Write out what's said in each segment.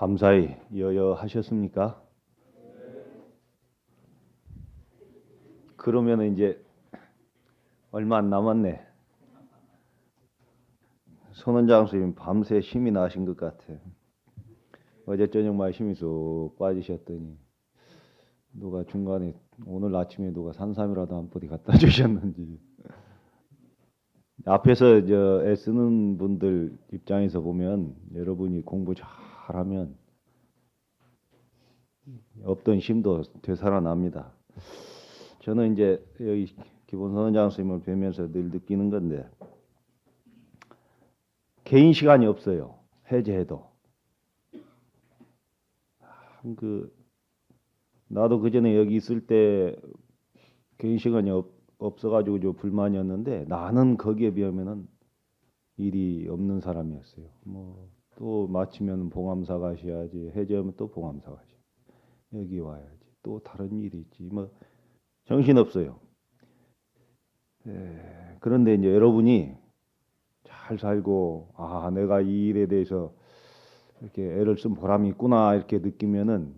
밤사이 여여 하셨습니까? 그러면 이제 얼마 안 남았네. 손원장 선생님 밤새 힘이 나신 것 같아. 어제 저녁만 힘이 쏙 빠지셨더니 누가 중간에 오늘 아침에 누가 산삼이라도 한 뿌리 갖다 주셨는지. 앞에서 애쓰는 분들 입장에서 보면 여러분이 공부 잘하면 없던 힘도 되살아납니다. 저는 이제 여기 기본선원장 선생님을 뵈면서 늘 느끼는 건데 개인 시간이 없어요. 해제해도. 나도 그 전에 여기 있을 때 개인 시간이 없어가지고 좀 불만이었는데 나는 거기에 비하면은 일이 없는 사람이었어요. 또 마치면 봉암사 가셔야지, 해제하면 또 봉암사 가셔. 여기 와야지. 또 다른 일이 있지. 정신 없어요. 그런데 이제 여러분이 잘 살고 내가 이 일에 대해서 이렇게 애를 쓴 보람이 있구나 이렇게 느끼면은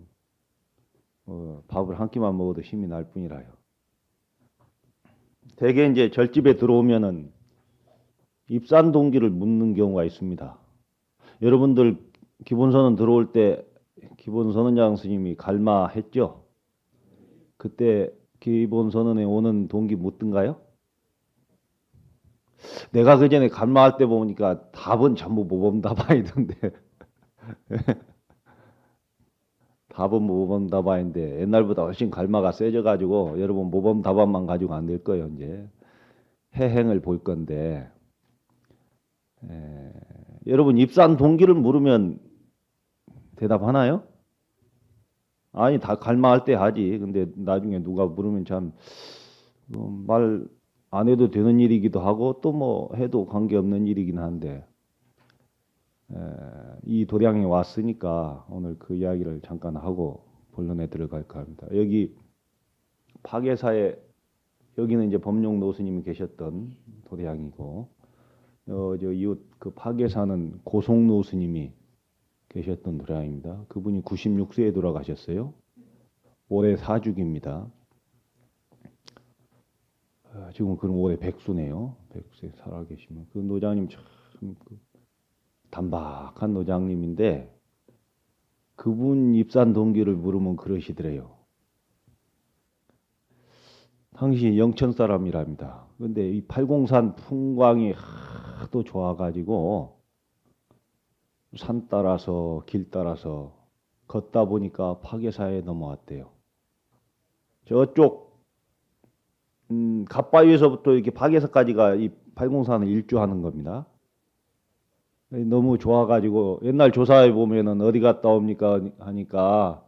밥을 한 끼만 먹어도 힘이 날 뿐이라요. 대개 이제 절집에 들어오면은 입산 동기를 묻는 경우가 있습니다. 여러분들 기본선언 들어올 때 기본선언장 스님이 갈마했죠? 그때 기본선언에 오는 동기 묻던가요? 내가 그 전에 갈마할 때 보니까 답은 전부 모범답안이던데. 답은 모범답안인데 옛날보다 훨씬 갈마가 세져가지고 여러분 모범답안만 가지고 안 될 거예요. 이제 해행을 볼 건데 여러분 입산 동기를 물으면 대답하나요? 아니 다 갈마할 때 하지. 근데 나중에 누가 물으면 참 말 안 해도 되는 일이기도 하고 또 해도 관계없는 일이긴 한데 이 도량에 왔으니까 오늘 그 이야기를 잠깐 하고 본론에 들어갈까 합니다. 여기 파괴사에 여기는 이제 법룡 노스님이 계셨던 도량이고 저 이웃 그 파괴사는 고송 노스님이 계셨던 도량입니다. 그분이 96세에 돌아가셨어요. 올해 사죽입니다. 지금 그럼 올해 백수네요. 100세 살아계시면 그 노장님 참 단박한 노장님인데 그분 입산 동기를 물으면 그러시더래요. 당시 영천 사람이랍니다. 근데 이 팔공산 풍광이 하도 좋아가지고 산 따라서 길 따라서 걷다 보니까 파괴사에 넘어왔대요. 저쪽 갓바위에서부터 이렇게 파괴사까지가 이 팔공산을 일주하는 겁니다. 너무 좋아가지고 옛날 조사에 보면은 어디 갔다 옵니까 하니까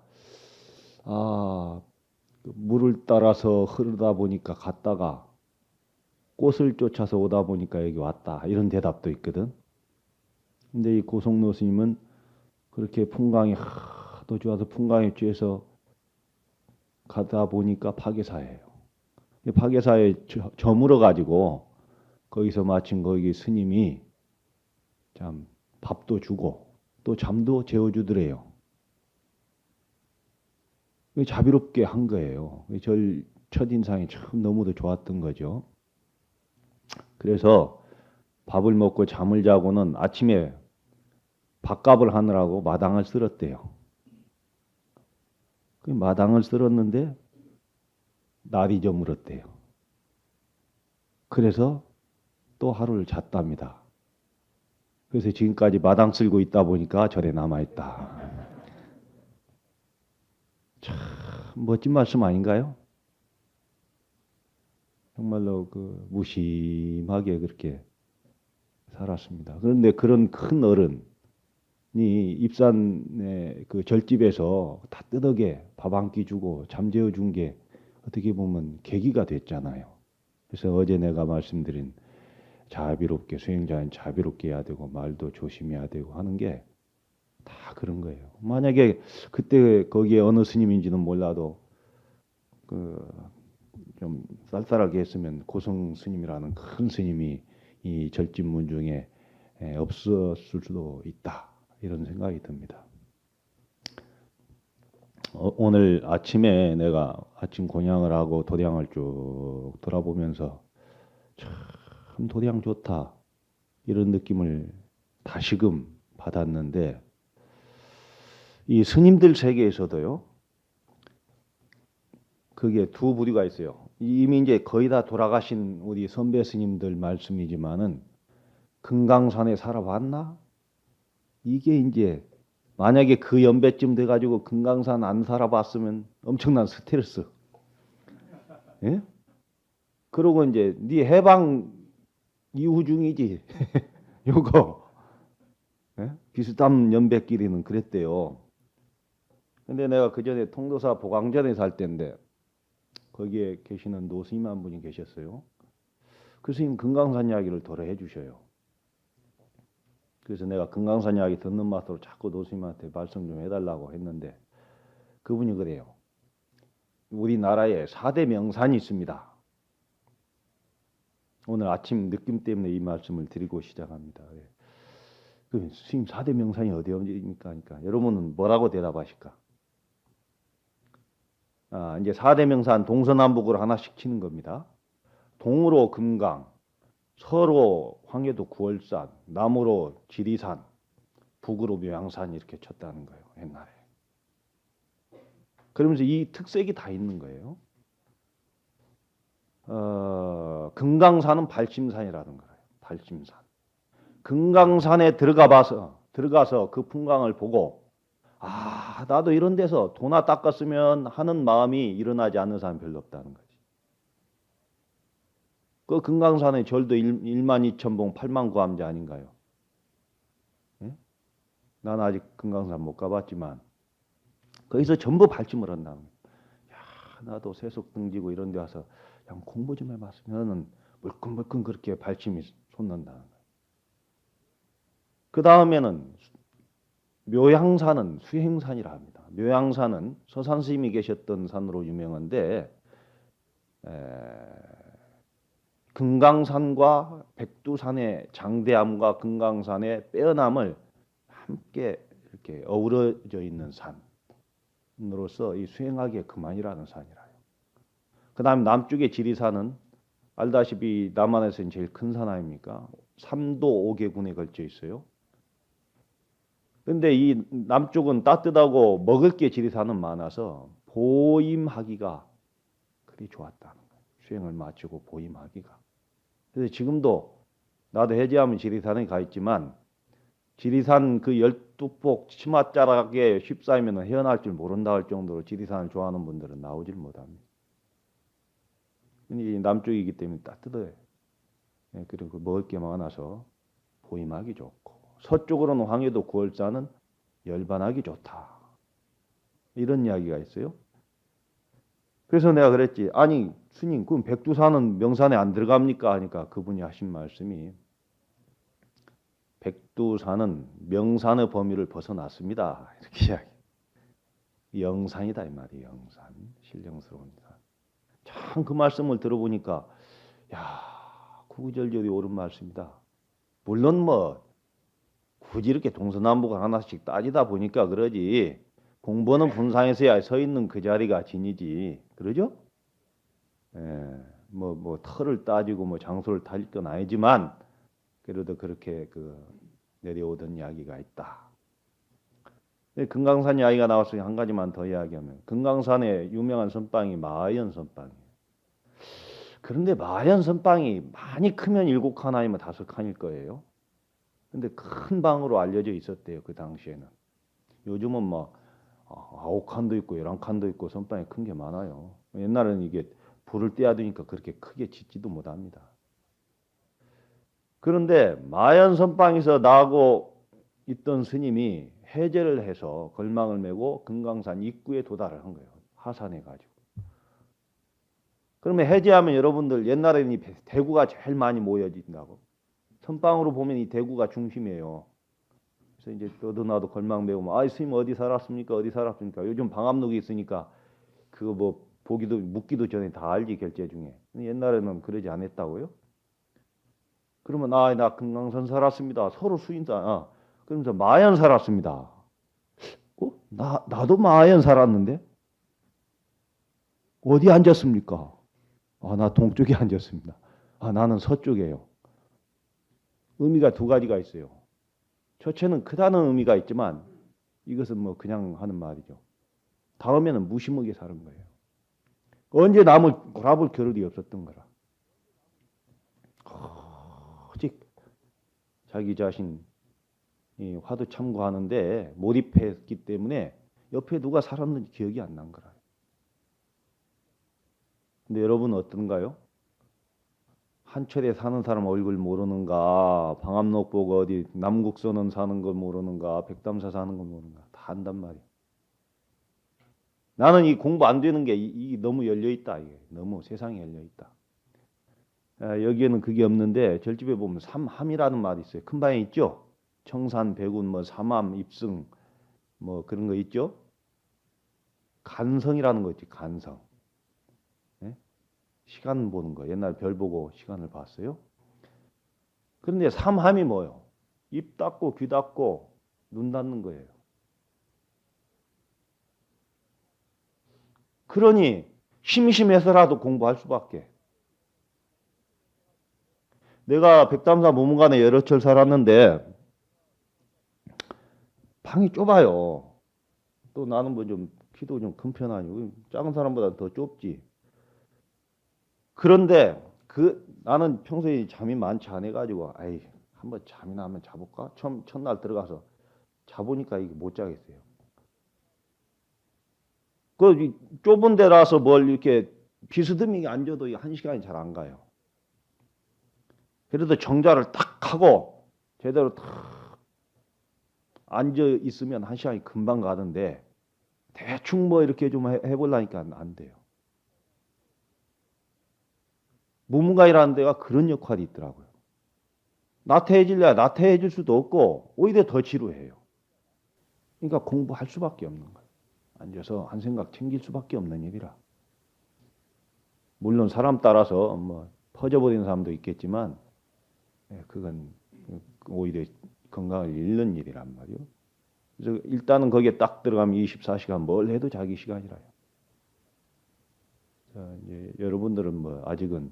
물을 따라서 흐르다 보니까 갔다가 꽃을 쫓아서 오다 보니까 여기 왔다 이런 대답도 있거든. 근데 이 고성노 스님은 그렇게 풍광이 하도 좋아서 풍광에 취해서 가다 보니까 파괴사예요. 파괴사에 저물어 가지고 거기서 마침 거기 스님이 참 밥도 주고 또 잠도 재워주더래요. 자비롭게 한 거예요. 절 첫인상이 참 너무도 좋았던 거죠. 그래서 밥을 먹고 잠을 자고는 아침에 밥값을 하느라고 마당을 쓸었대요. 그 마당을 쓸었는데 날이 저물었대요. 그래서 또 하루를 잤답니다. 그래서 지금까지 마당 쓸고 있다 보니까 절에 남아있다. 참 멋진 말씀 아닌가요? 정말로 무심하게 그렇게 살았습니다. 그런데 그런 큰 어른이 입산의 그 절집에서 다 뜨덕에 밥 한 끼 주고 잠재워 준 게 어떻게 보면 계기가 됐잖아요. 그래서 어제 내가 말씀드린 자비롭게 수행자는 자비롭게 해야 되고 말도 조심해야 되고 하는 게 다 그런 거예요. 만약에 그때 거기에 어느 스님인지는 몰라도 좀 쌀쌀하게 했으면 고성 스님이라는 큰 스님이 이 절집 문중에 없었을 수도 있다 이런 생각이 듭니다. 오늘 아침에 내가 아침 공양을 하고 도량을 쭉 돌아보면서 참 도량 좋다 이런 느낌을 다시금 받았는데 이 스님들 세계에서도요. 그게 두 부류가 있어요. 이미 이제 거의 다 돌아가신 우리 선배 스님들 말씀이지만은 금강산에 살아봤나? 이게 이제 만약에 그 연배쯤 돼가지고 금강산 안 살아봤으면 엄청난 스트레스. 예? 그러고 이제 네 해방 이후 중이지. 요거 예? 비슷한 연배끼리는 그랬대요. 근데 내가 그 전에 통도사 보광전에 살 때인데 거기에 계시는 노스님 한 분이 계셨어요. 그 스님 금강산 이야기를 도래 해주셔요. 그래서 내가 금강산 이야기 듣는 맛으로 자꾸 노스님한테 말씀 좀 해달라고 했는데 그분이 그래요. 우리나라에 4대 명산이 있습니다. 오늘 아침 느낌 때문에 이 말씀을 드리고 시작합니다. 그 스님 4대 명산이 어디입니까? 그러니까 여러분은 뭐라고 대답하실까? 이제 4대 명산 동서남북으로 하나씩 치는 겁니다. 동으로 금강, 서로 황해도 구월산, 남으로 지리산, 북으로 묘양산 이렇게 쳤다는 거예요. 옛날에. 그러면서 이 특색이 다 있는 거예요. 금강산은 발심산이라는 거예요. 발심산. 금강산에 들어가서 그 풍광을 보고 나도 이런 데서 도나 닦았으면 하는 마음이 일어나지 않는 사람이 별로 없다는 거지. 그 금강산의 절도 1만 2천 봉 8만 구암자 아닌가요? 예? 난 아직 금강산 못 가봤지만 거기서 전부 발심을 한다는 거예요. 나도 세속 등지고 이런 데 와서 그냥 공부 좀 해봤으면 물끈물끈 그렇게 발심이 솟는다는 거예요. 그 다음에는 묘양산은 수행산이라 합니다. 묘양산은 서산 스님이 계셨던 산으로 유명한데 금강산과 백두산의 장대함과 금강산의 빼어남을 함께 이렇게 어우러져 있는 산으로서 이 수행하기에 그만이라는 산이라요. 그 다음 남쪽의 지리산은 알다시피 남한에서는 제일 큰 산 아닙니까? 3도 5개군에 걸쳐 있어요. 근데 이 남쪽은 따뜻하고 먹을 게 지리산은 많아서 보임하기가 그리 좋았다는 거예요. 수행을 마치고 보임하기가. 그래서 지금도 나도 해제하면 지리산에 가 있지만 지리산 그 12폭 치맛자락에 휩싸이면 헤어날 줄 모른다 할 정도로 지리산을 좋아하는 분들은 나오질 못합니다. 이 남쪽이기 때문에 따뜻해. 그리고 먹을 게 많아서 보임하기 좋고 서쪽으로는 황해도 구월산은 열반하기 좋다. 이런 이야기가 있어요. 그래서 내가 그랬지. 아니 스님 그럼 백두산은 명산에 안 들어갑니까? 하니까 그분이 하신 말씀이 백두산은 명산의 범위를 벗어났습니다. 이렇게 이야기. 영산이다 이 말이에요. 영산. 신령스러운 산. 참 그 말씀을 들어보니까 구구절절이 옳은 말씀이다. 물론 뭐 굳이 이렇게 동서남북을 하나씩 따지다 보니까 그러지. 공부는 분상에서야 서 있는 그 자리가 진이지. 그러죠? 뭐 털을 따지고 뭐 장소를 따질 건 아니지만 그래도 그렇게 내려오던 이야기가 있다. 금강산 이야기가 나왔으니 한 가지만 더 이야기하면 금강산의 유명한 선방이 마하연 선방이에요. 그런데 마하연 선방이 많이 크면 7칸 아니면 5칸일 거예요. 근데 큰 방으로 알려져 있었대요. 그 당시에는. 요즘은 뭐 9칸도 있고 11칸도 있고 선방이 큰 게 많아요. 옛날에는 이게 불을 떼어두니까 그렇게 크게 짓지도 못합니다. 그런데 마하연 선방에서 나고 있던 스님이 해제를 해서 걸망을 메고 금강산 입구에 도달을 한 거예요. 하산해 가지고. 그러면 해제하면 여러분들 옛날에는 이 대구가 제일 많이 모여진다고. 선방으로 보면 이 대구가 중심이에요. 그래서 이제 너도 나도 걸망 메우면 스님 어디 살았습니까? 어디 살았습니까? 요즘 방암록이 있으니까 그거 뭐 보기도 묻기도 전에 다 알지 결제 중에. 옛날에는 그러지 않았다고요? 그러면 나 금강산 살았습니다. 서로 수인다. 그러면서 마연 살았습니다. 나도 마하연 살았는데 어디 앉았습니까? 나 동쪽에 앉았습니다. 나는 서쪽이에요. 의미가 두 가지가 있어요. 첫째는 크다는 의미가 있지만 이것은 뭐 그냥 하는 말이죠. 다음에는 무심하게 사는 거예요. 언제 남을 돌아볼 겨를이 없었던 거라. 오직 자기 자신이 화두 참고하는데 몰입했기 때문에 옆에 누가 살았는지 기억이 안 난 거라. 근데 여러분 어떤가요? 한철에 사는 사람 얼굴 모르는가? 방암록복 어디 남국선원 사는 걸 모르는가? 백담사 사는 걸 모르는가? 다 안단 말이야. 나는 이 공부 안 되는 게 이 너무 열려 있다. 이게 너무 세상에 열려 있다. 여기에는 그게 없는데 절집에 보면 삼함이라는 말이 있어요. 큰 방에 있죠. 청산, 백운, 뭐 삼함, 입승, 뭐 그런 거 있죠. 간성이라는 거 있지. 간성. 네? 시간 보는 거. 옛날 별 보고 시간을 봤어요. 그런데 삼함이 뭐예요? 입 닫고 귀 닫고 눈 닫는 거예요. 그러니 심심해서라도 공부할 수밖에. 내가 백담사 모문관에 여러 철 살았는데 방이 좁아요. 또 나는 뭐 좀 키도 좀 큰 편 아니고 작은 사람보다 더 좁지. 그런데 나는 평소에 잠이 많지 않아 가지고 한번 잠이나 한번 자볼까? 첫날 들어가서 자보니까 이게 못 자겠어요. 그 좁은 데라서 뭘 이렇게 비스듬히 앉아도 한 시간이 잘 안 가요. 그래도 정자를 딱 하고 제대로 딱 앉아 있으면 한 시간이 금방 가는데 대충 뭐 이렇게 좀 해보려니까 안 돼요. 무문가이라는 데가 그런 역할이 있더라고요. 나태해질래야 나태해질 수도 없고 오히려 더 지루해요. 그러니까 공부할 수밖에 없는 거예요. 앉아서 한 생각 챙길 수밖에 없는 일이라. 물론 사람 따라서 뭐 퍼져버리는 사람도 있겠지만 그건 오히려 건강을 잃는 일이란 말이요. 그래서 일단은 거기에 딱 들어가면 24시간 뭘 해도 자기 시간이라요. 자, 이제 여러분들은 뭐 아직은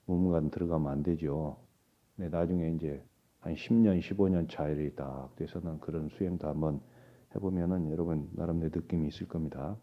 무문관 들어가면 안 되죠. 네, 나중에 이제 한 10년, 15년 차일이 딱 돼서는 그런 수행도 한번 해보면은 여러분 나름대로 느낌이 있을 겁니다.